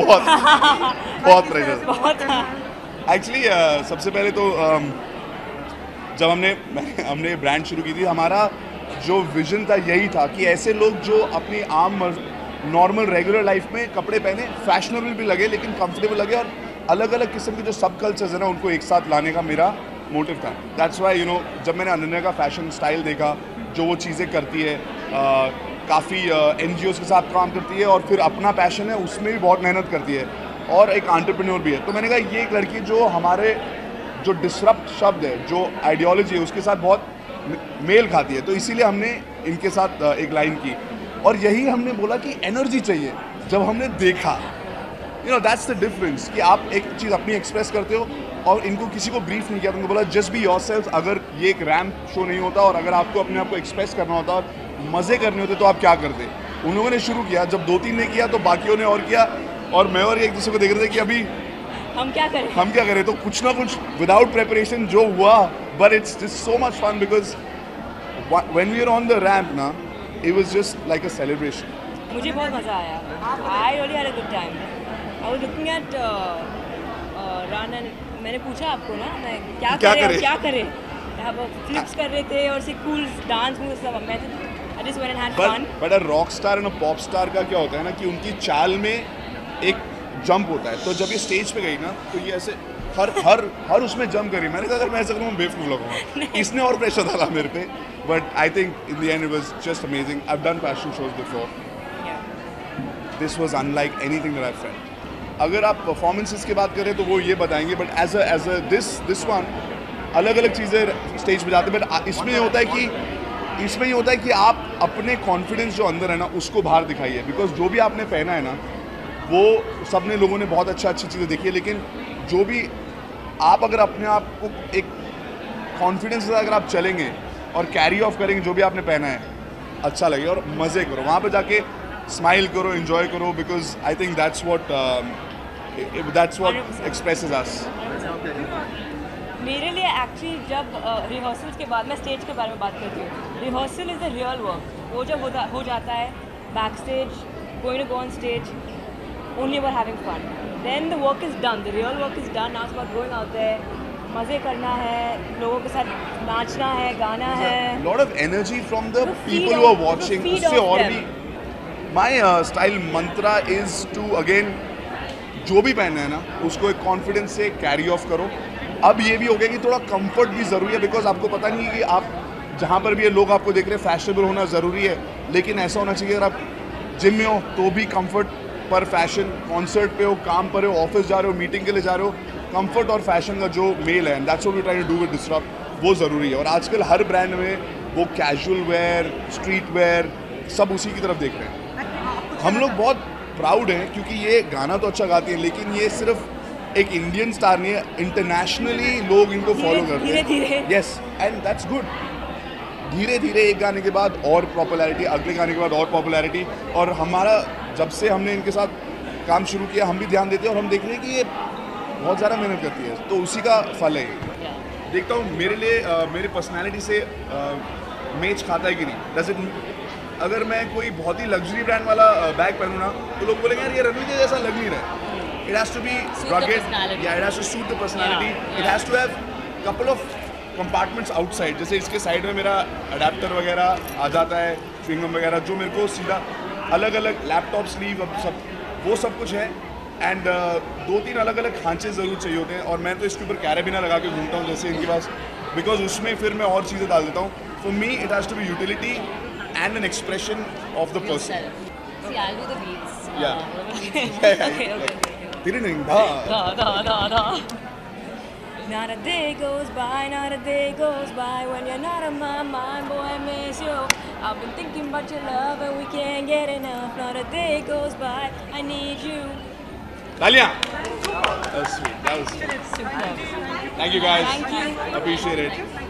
बहुत बहुत प्रेशर बहुत। एक्चुअली सबसे पहले तो जब हमने ब्रांड शुरू की थी, हमारा जो विजन था यही था कि ऐसे लोग जो अपनी आम नॉर्मल रेगुलर लाइफ में कपड़े पहने, फैशनेबल भी लगे लेकिन कंफर्टेबल लगे, और अलग अलग किस्म के जो सब कल्चर्स है ना उनको एक साथ लाने का मेरा मोटिव था। दैट्स वाई जब मैंने अनन्या का फैशन स्टाइल देखा, जो वो चीज़ें करती है, काफ़ी NGOs के साथ काम करती है और फिर अपना पैशन है उसमें भी बहुत मेहनत करती है और एक एंटरप्रेन्योर भी है, तो मैंने कहा ये एक लड़की जो हमारे जो डिसरप्ट शब्द है, जो आइडियोलॉजी है उसके साथ बहुत मेल खाती है, तो इसीलिए हमने इनके साथ एक लाइन की। और यही हमने बोला कि एनर्जी चाहिए। जब हमने देखा दैट्स द डिफरेंस कि आप एक चीज़ अपनी एक्सप्रेस करते हो और इनको किसी को ब्रीफ नहीं किया, तो उनको बोला जस्ट बी योरसेल्फ। अगर ये एक रैम्प शो नहीं होता और अगर आपको अपने आप को एक्सप्रेस करना होता और मज़े करने होते तो आप क्या करते। उन लोगों ने शुरू किया, जब 2-3 ने किया तो बाकियों ने और किया, और मैं और एक दूसरे को देख रहे थे कि अभी हम क्या करें। तो कुछ ना कुछ विदाउट प्रिपरेशन जो हुआ, but it's just so much fun because when we are on the ramp ना, it was just like a celebration. मुझे बहुत मज़ा आया। I really had a good time. I was looking at run and मैंने पूछा आपको ना, मैं क्या करें। अब फ्लिप्स कर रहे थे और से कूल डांस मूव सब। मैं I just went and had fun. But a rock star and a pop star का क्या होता है ना कि उनकी चाल में एक जंप होता है, तो जब ये स्टेज पे गई ना तो ये ऐसे हर उसमें जंप करी। मैंने कहा अगर मैं ऐसा करूँ बेवकूफ़ लगूंगा। इसने और प्रेशर डाला मेरे पे, but I think in the end it was just amazing. I have done fashion shows before, this was unlike anything that I felt. अगर आप परफॉर्मेंसेस की बात करें तो वो ये बताएंगे, but as a this one अलग अलग चीज़ें स्टेज पे जाते हैं, बट इसमें ये होता है कि आप अपने कॉन्फिडेंस जो अंदर है ना उसको बाहर दिखाइए। बिकॉज जो भी आपने पहना है ना वो सबने लोगों ने बहुत अच्छी चीज़ें देखी है, लेकिन जो भी आप अगर अपने आप को एक कॉन्फिडेंस से अगर आप चलेंगे और कैरी ऑफ करेंगे जो भी आपने पहना है, अच्छा लगे और मज़े करो, वहाँ पे जाके स्माइल करो, एंजॉय करो, because I think that's what expresses us. मेरे लिए एक्चुअली जब रिहर्सल्स के बाद, मैं स्टेज के बारे में बात करती हूँ, rehearsal is the real work. वो जब हो जाता है back stage, going to go on stage, only were having fun, then the work is done, the real work is done. Now it's about going out there, मज़े करना है, लोगों के साथ नाचना है, गाना है। Lot of energy from the people who are watching. उससे और भी my style mantra is to again जो भी पहनना है ना उसको एक कॉन्फिडेंस से कैरी ऑफ करो। अब ये भी हो गया कि थोड़ा कंफर्ट भी ज़रूरी है, बिकॉज आपको पता नहीं है कि आप जहाँ पर भी ये लोग आपको देख रहे हैं, फैशनेबल होना ज़रूरी है, लेकिन ऐसा होना चाहिए अगर आप जिम में हो तो भी कंफर्ट पर फैशन, कॉन्सर्ट पे हो, काम पर हो, ऑफिस जा रहे हो, मीटिंग के लिए जा रहे हो, कंफर्ट और फैशन का जो मेल है, that's what we try to do with disrupt, वो ज़रूरी है। और आजकल हर ब्रांड में वो कैजुअल वेयर, स्ट्रीट वेयर सब उसी की तरफ देख रहे हैं। हम लोग बहुत प्राउड हैं क्योंकि ये गाना तो अच्छा गाती है, लेकिन ये सिर्फ एक इंडियन स्टार नहीं है, इंटरनेशनली लोग इनको फॉलो करते हैं। Yes, and that's good. धीरे धीरे एक गाने के बाद और पॉपुलैरिटी, अगले गाने के बाद और पॉपुलैरिटी, और हमारा जब से हमने इनके साथ काम शुरू किया हम भी ध्यान देते हैं और हम देख रहे हैं कि ये बहुत ज़्यादा मेहनत करती है, तो उसी का फल है ये। देखता हूँ मेरे लिए मेरी पर्सनैलिटी से मैच खाता है कि नहीं। डज इट, अगर मैं कोई बहुत ही लग्जरी ब्रांड वाला बैग पहनूँ ना तो लोग बोलेंगे यार ये रणवीर जैसा लग नहीं रहा है। It has to be rugged, yeah, it has to suit the personality, it has to have couple of compartments outside, जैसे इसके साइड में मेरा अडेप्टर वगैरह आ जाता है, च्युइंगम वगैरह, जो मेरे को सीधा अलग अलग लैपटॉप स्लीव सब वो सब कुछ है, एंड 2-3 अलग अलग खांचे ज़रूर चाहिए होते हैं, और मैं तो इसके ऊपर कैरेबिना लगा के घूमता हूँ जैसे इनके पास, बिकॉज उसमें फिर मैं और चीज़ें डाल देता हूँ। For me it has to be utility and an expression of the person. See, I'll do the beats. Yeah. Okay. Da. Not a day goes by, not a day goes by when you're not on my mind, boy, I miss you. I've been thinking about your love and we can't get enough. Not a day goes by, I need you. Talia. That was sweet. Super. Thank you guys. Thank you. Appreciate it.